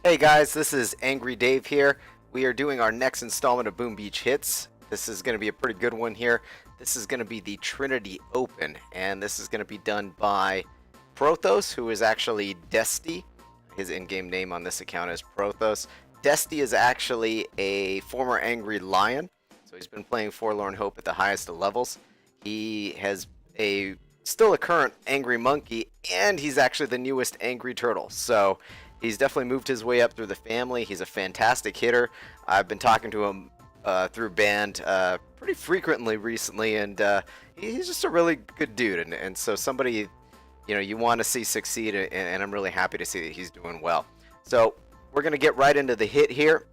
Hey guys, this is Angry Dave here. We are doing our next installment of Boom Beach Hits. This is going to be a pretty good one here. This is going to be the Trinity Open, and this is going to be done by Prothos, who is actually Desty. His in-game name on this account is Prothos. Desty is actually a former Angry Lion, so he's been playing Forlorn Hope at the highest of levels. He has still a current Angry Monkey, and he's actually the newest Angry Turtle. So he's definitely moved his way up through the family. He's a fantastic hitter. I've been talking to him through band pretty frequently recently, and he's just a really good dude. And so somebody, you want to see succeed, and I'm really happy to see that he's doing well. So we're going to get right into the hit here.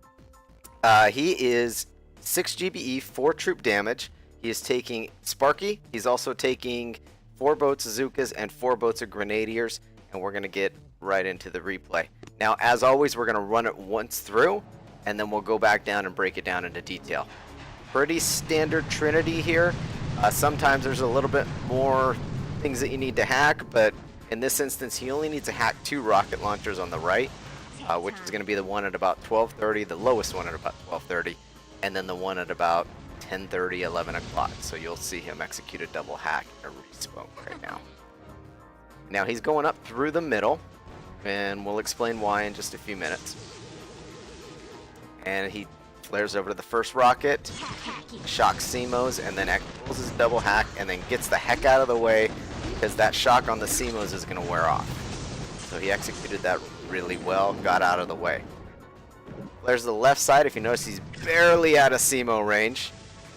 He is 6 GBE, 4 troop damage. He is taking Sparky. He's also taking 4 boats of Zookas and 4 boats of Grenadiers, and we're going to get right into the replay. Now, as always, we're going to run it once through, and then we'll go back down and break it down into detail. Pretty standard Trinity here. Sometimes there's a little bit more things that you need to hack, but in this instance, he only needs to hack 2 rocket launchers on the right, which is going to be the one at about 12:30, the lowest one at about 12:30, and then the one at about 10:30, 11 o'clock. So you'll see him execute a double hack and a respawn right now. Now he's going up through the middle, and we'll explain why in just a few minutes. And he flares over to the first rocket, shocks CMOs, and then pulls his double hack, and then gets the heck out of the way because that shock on the CMOs is going to wear off. So he executed that really well, got out of the way. Flares to the left side. If you notice, he's barely out of CMO range.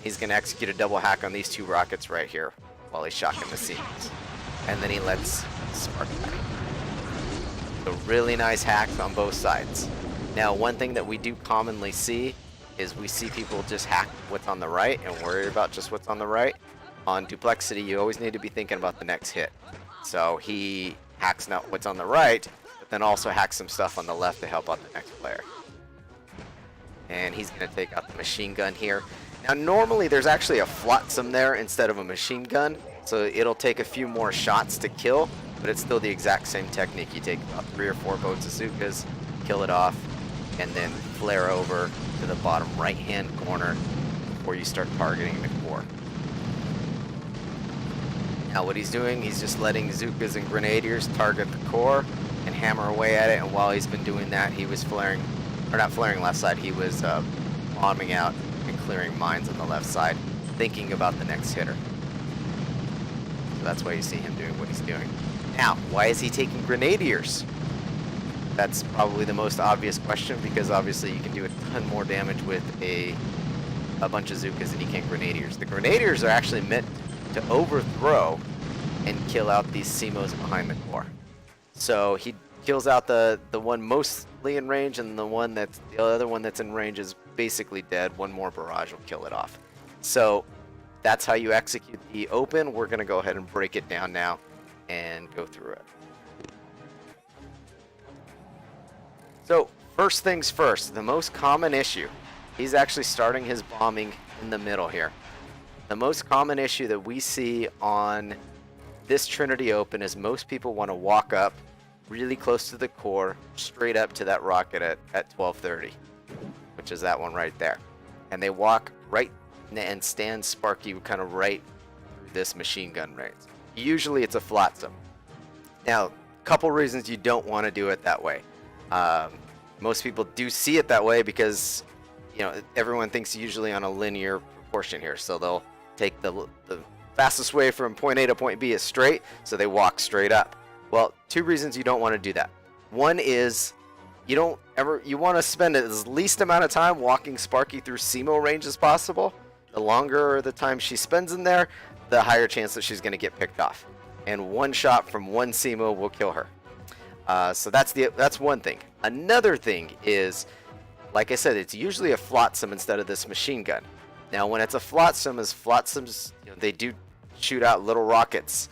He's going to execute a double hack on these 2 rockets right here while he's shocking the CMOs. And then he lets Spark back. So really nice hacks on both sides. Now, one thing that we do commonly see is we see people just hack what's on the right and worry about just what's on the right. On Duplexity, you always need to be thinking about the next hit. So he hacks not what's on the right, but then also hacks some stuff on the left to help out the next player. And he's going to take out the machine gun here. Now, normally there's actually a flotsam there instead of a machine gun, so it'll take a few more shots to kill, but it's still the exact same technique. You take about 3 or 4 boats of Zookas, kill it off, and then flare over to the bottom right-hand corner before you start targeting the core. Now what he's doing, he's just letting Zookas and Grenadiers target the core and hammer away at it, and while he's been doing that, he was flaring, or not flaring left side, he was bombing out and clearing mines on the left side, thinking about the next hitter. So that's why you see him doing what he's doing. Now, why is he taking Grenadiers? That's probably the most obvious question, because obviously you can do a ton more damage with a bunch of Zookas than you can Grenadiers. The Grenadiers are actually meant to overthrow and kill out these CMOs behind the core. So he kills out the one mostly in range, and the other one that's in range is basically dead. One more barrage will kill it off. So that's how you execute the open. We're going to go ahead and break it down now and go through it. So first things first, the most common issue. He's actually starting his bombing in the middle here. The most common issue that we see on this Trinity Open is most people want to walk up really close to the core, straight up to that rocket at 12:30, which is that one right there. And they walk right and stand Sparky kind of right through this machine gun range. Usually it's a flotsam. Now, a couple reasons you don't want to do it that way. Most people do see it that way because, everyone thinks usually on a linear proportion here. So they'll take the fastest way from point A to point B is straight, so they walk straight up. Well, 2 reasons you don't want to do that. One is you want to spend as least amount of time walking Sparky through CMO range as possible. The longer the time she spends in there, the higher chance that she's going to get picked off. And one shot from one CMO will kill her. So that's one thing. Another thing is, like I said, it's usually a flotsam instead of this machine gun. Now, when it's a flotsam, flotsams, they do shoot out little rockets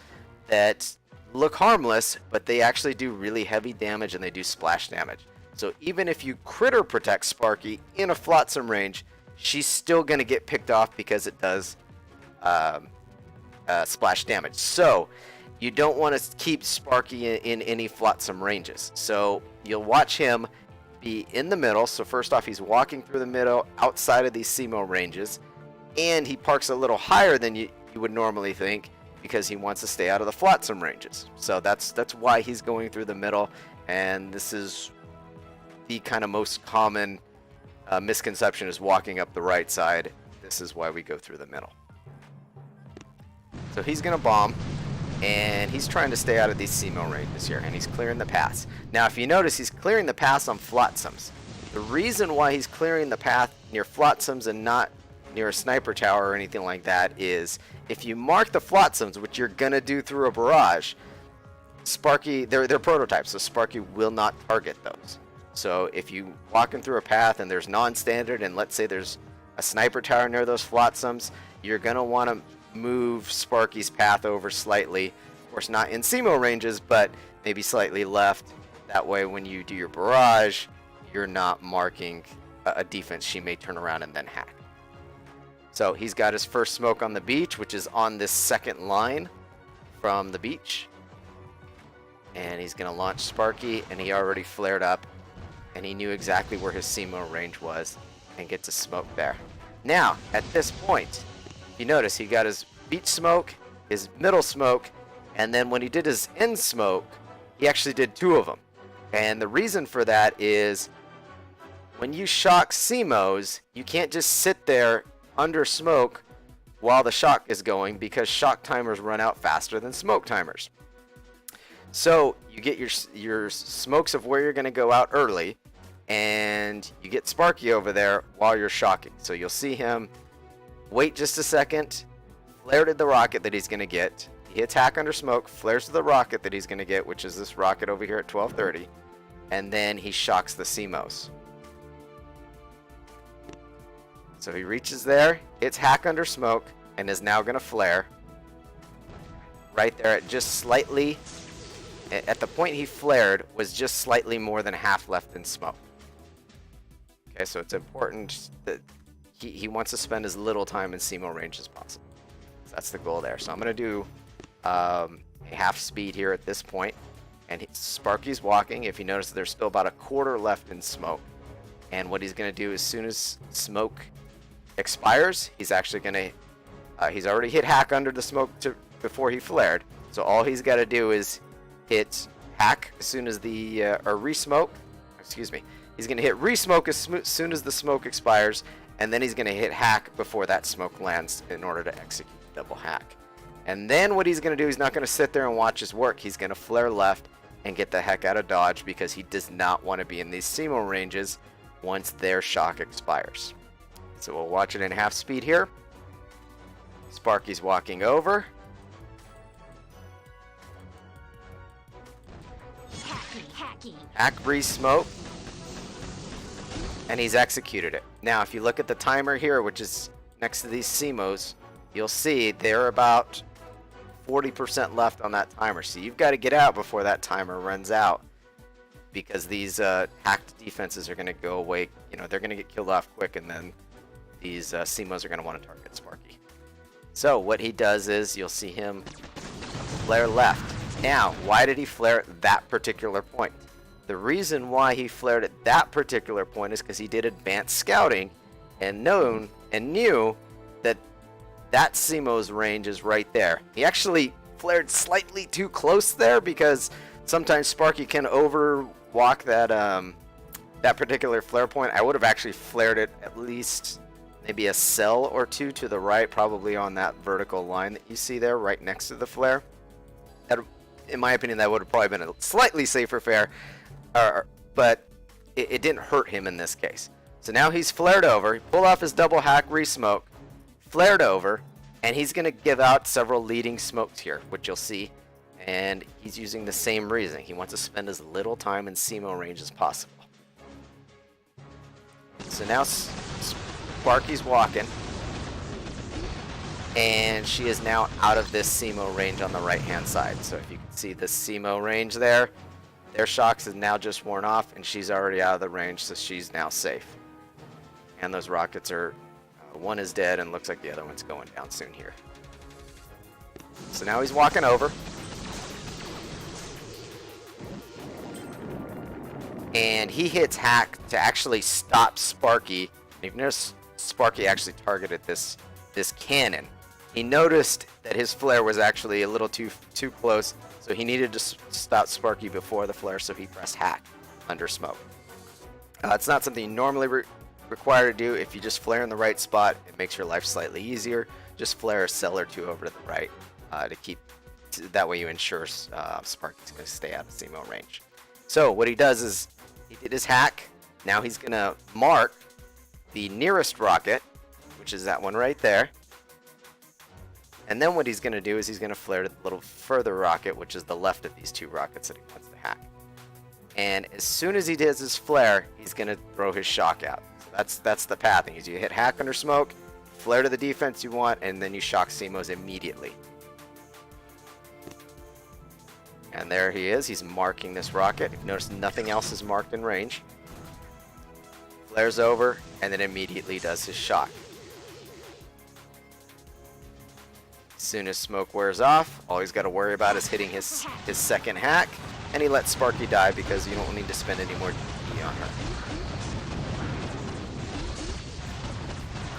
that look harmless, but they actually do really heavy damage and they do splash damage. So even if you critter protect Sparky in a flotsam range, she's still going to get picked off because it does splash damage. So you don't want to keep Sparky in any flotsam ranges. So you'll watch him be in the middle. So first off, he's walking through the middle outside of these SEMO ranges, and he parks a little higher than you would normally think because he wants to stay out of the flotsam ranges. So that's why he's going through the middle, and this is the kind of most common misconception is walking up the right side. This is why we go through the middle. So he's going to bomb, and he's trying to stay out of these SEMO ranges here, and he's clearing the paths. Now, if you notice, he's clearing the paths on flotsams. The reason why he's clearing the path near flotsams and not near a sniper tower or anything like that is if you mark the flotsams, which you're going to do through a barrage, Sparky, they're prototypes, so Sparky will not target those. So if you walking through a path and there's non-standard, and let's say there's a sniper tower near those flotsams, you're going to want to move Sparky's path over slightly. Of course, not in SEMO ranges, but maybe slightly left. That way, when you do your barrage, you're not marking a defense she may turn around and then hack. So he's got his first smoke on the beach, which is on this second line from the beach. And he's going to launch Sparky, and he already flared up, and he knew exactly where his SEMO range was and gets a smoke there. Now, at this point, you notice he got his beach smoke, his middle smoke, and then when he did his end smoke, he actually did 2 of them. And the reason for that is when you shock SEMOs, you can't just sit there under smoke while the shock is going, because shock timers run out faster than smoke timers. So you get your smokes of where you're going to go out early, and you get Sparky over there while you're shocking. So you'll see him wait just a second, flare to the rocket that he's going to get. He hits hack under smoke, flares to the rocket that he's going to get, which is this rocket over here at 1230, and then he shocks the SEMOs. So he reaches there, hits hack under smoke, and is now going to flare. Right there at just slightly, at the point he flared, was just slightly more than half left in smoke. Okay, so it's important that he wants to spend as little time in SEMO range as possible. So that's the goal there. So I'm going to do a half speed here at this point. And Sparky's walking. If you notice, there's still about a quarter left in smoke. And what he's going to do as soon as smoke expires, he's actually going to... he's already hit hack under the smoke before he flared. So all he's got to do is hit hack as soon as the... or re-smoke. Excuse me. He's going to hit re-smoke as soon as the smoke expires. And then he's going to hit hack before that smoke lands in order to execute the double hack. And then what he's going to do, he's not going to sit there and watch his work. He's going to flare left and get the heck out of dodge, because he does not want to be in these SEMO ranges once their shock expires. So we'll watch it in half speed here. Sparky's walking over. Hack breeze smoke. And he's executed it. Now, if you look at the timer here, which is next to these SEMOs, you'll see they're about 40% left on that timer. So you've got to get out before that timer runs out, because these hacked defenses are going to go away. You know, they're going to get killed off quick, and then these SEMOs are going to want to target Sparky. So what he does is you'll see him flare left. Now, why did he flare at that particular point? The reason why he flared at that particular point is because he did advanced scouting and knew that that SEMO's range is right there. He actually flared slightly too close there, because sometimes Sparky can overwalk that that particular flare point. I would have actually flared it at least maybe a cell or two to the right, probably on that vertical line that you see there right next to the flare. That, in my opinion, that would have probably been a slightly safer flare. But it didn't hurt him in this case. So now he's flared over, he pulled off his double hack re-smoke, flared over, and he's going to give out several leading smokes here, which you'll see. And he's using the same reason. He wants to spend as little time in SEMO range as possible. So now Sparky's walking, and she is now out of this SEMO range on the right-hand side. So if you can see the SEMO range there, their shocks is now just worn off, and she's already out of the range, so she's now safe. And those rockets are, one is dead, and looks like the other one's going down soon here. So now he's walking over. and he hits Hack to actually stop Sparky. And you've noticed Sparky actually targeted this cannon. He noticed that his flare was actually a little too close, so he needed to stop Sparky before the flare, so he pressed Hack under smoke. It's not something you normally require to do. If you just flare in the right spot, it makes your life slightly easier. Just flare a cell or two over to the right that way you ensure Sparky's going to stay out of CMO range. So what he does is he did his hack. Now he's going to mark the nearest rocket, which is that one right there. And then what he's going to do is he's going to flare to the little further rocket, which is the left of these two rockets that he wants to hack. And as soon as he does his flare, he's going to throw his shock out. So that's the pathing. Is you hit hack under smoke, flare to the defense you want, and then you shock CMOs immediately. And there he is. He's marking this rocket. If you notice, nothing else is marked in range. Flares over, and then immediately does his shock. As soon as smoke wears off, all he's got to worry about is hitting his second hack, and he lets Sparky die because you don't need to spend any more GP on her.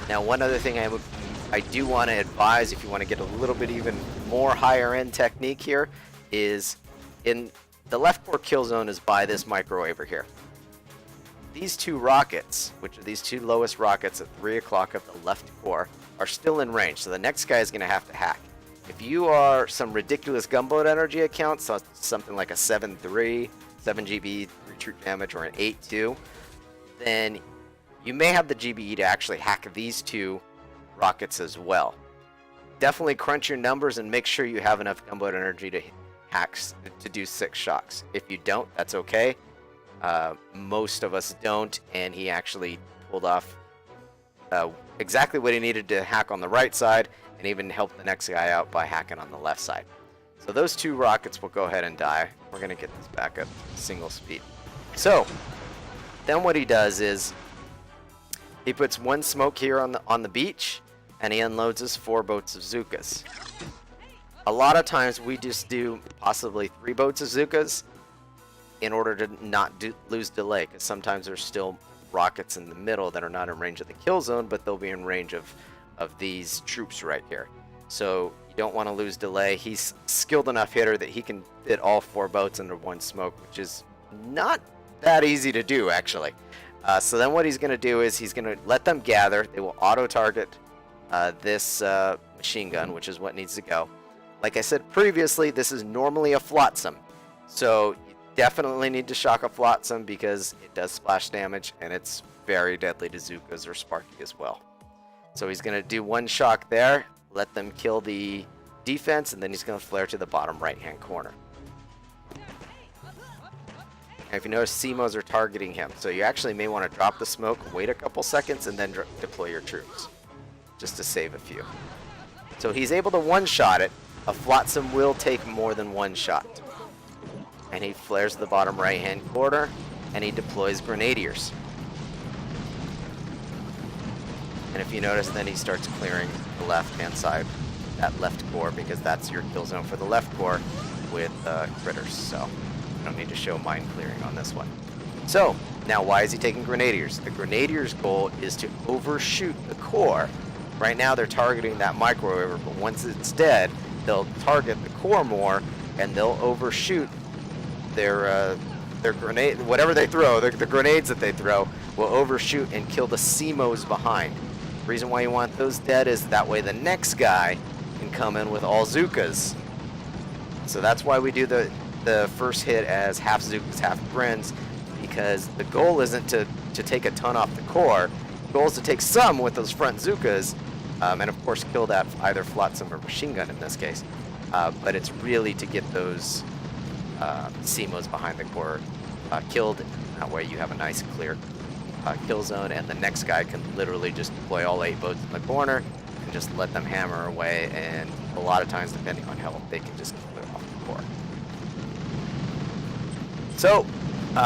Now, one other thing I do want to advise, if you want to get a little bit even more higher end technique here, is in the left core kill zone is by this microwaver here. These two rockets, which are these two lowest rockets at 3 o'clock of the left core, are still in range, so the next guy is going to have to hack. If you are some ridiculous gunboat energy account, so something like a 7-3, 7 GB 3 troop damage, or an 8-2, then you may have the GBE to actually hack these two rockets as well. Definitely crunch your numbers and make sure you have enough gunboat energy to hacks to do 6 shocks. If you don't, that's okay. Most of us don't, and he actually pulled off exactly what he needed to hack on the right side, and even helped the next guy out by hacking on the left side. So those two rockets will go ahead and die. We're going to get this back up to single speed. So then what he does is he puts one smoke here on the beach, and he unloads his 4 boats of Zookas. A lot of times we just do possibly 3 boats of Zookas in order to not lose delay, because sometimes there's still rockets in the middle that are not in range of the kill zone, but they'll be in range of these troops right here. So you don't want to lose delay. He's skilled enough hitter that he can fit all 4 boats under one smoke, which is not that easy to do, actually. So then what he's going to do is he's going to let them gather. They will auto-target this machine gun, which is what needs to go. Like I said previously, this is normally a flotsam. So you definitely need to shock a flotsam because it does splash damage, and it's very deadly to Zookas or Sparky as well. So he's going to do 1 shock there, let them kill the defense, and then he's going to flare to the bottom right-hand corner. And if you notice, CMOs are targeting him, so you actually may want to drop the smoke, wait a couple seconds, and then deploy your troops, just to save a few. So he's able to one-shot it. A flotsam will take more than 1 shot. And he flares to the bottom right-hand corner, and he deploys grenadiers. And if you notice, then he starts clearing the left-hand side, that left core, because that's your kill zone for the left core with critters. So you don't need to show mine clearing on this one. So now, why is he taking grenadiers? The grenadiers' goal is to overshoot the core. Right now they're targeting that microwaver, but once it's dead, they'll target the core more, and they'll overshoot their grenade, whatever they throw, the grenades that they throw will overshoot and kill the CMOs behind. The reason why you want those dead is that way the next guy can come in with all Zookas. So that's why we do the first hit as half Zookas, half Grins, because the goal isn't to take a ton off the core. The goal is to take some with those front Zookas, and of course kill that either flotsam or machine gun in this case. But it's really to get those CMOs behind the core killed. That way you have a nice clear kill zone, and the next guy can literally just deploy all 8 boats in the corner and just let them hammer away, and a lot of times, depending on health, they can just clear off the core. So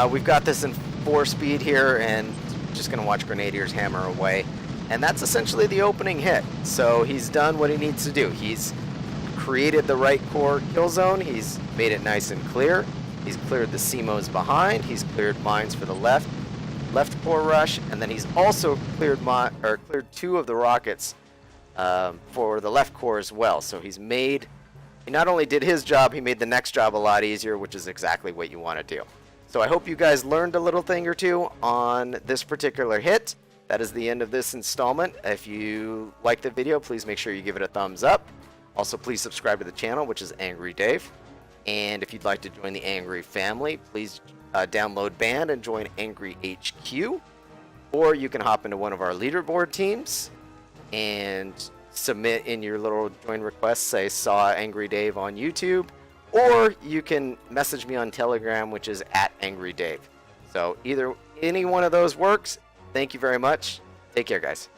we've got this in 4 speed here, and just going to watch grenadiers hammer away. And that's essentially the opening hit. So he's done what he needs to do. He's created the right core kill zone. He's made it nice and clear. He's cleared the CMOs behind. He's cleared mines for the left core rush, and then he's also cleared cleared 2 of the rockets for the left core as well. So he not only did his job, he made the next job a lot easier, which is exactly what you want to do. So I hope you guys learned a little thing or two on this particular hit. That is the end of this installment. If you like the video, please make sure you give it a thumbs up. Also, please subscribe to the channel, which is Angry Dave. And if you'd like to join the Angry family, please download Band and join Angry HQ. Or you can hop into one of our leaderboard teams and submit in your little join request, say saw Angry Dave on YouTube. Or you can message me on Telegram, which is @AngryDave. So any one of those works. Thank you very much. Take care, guys.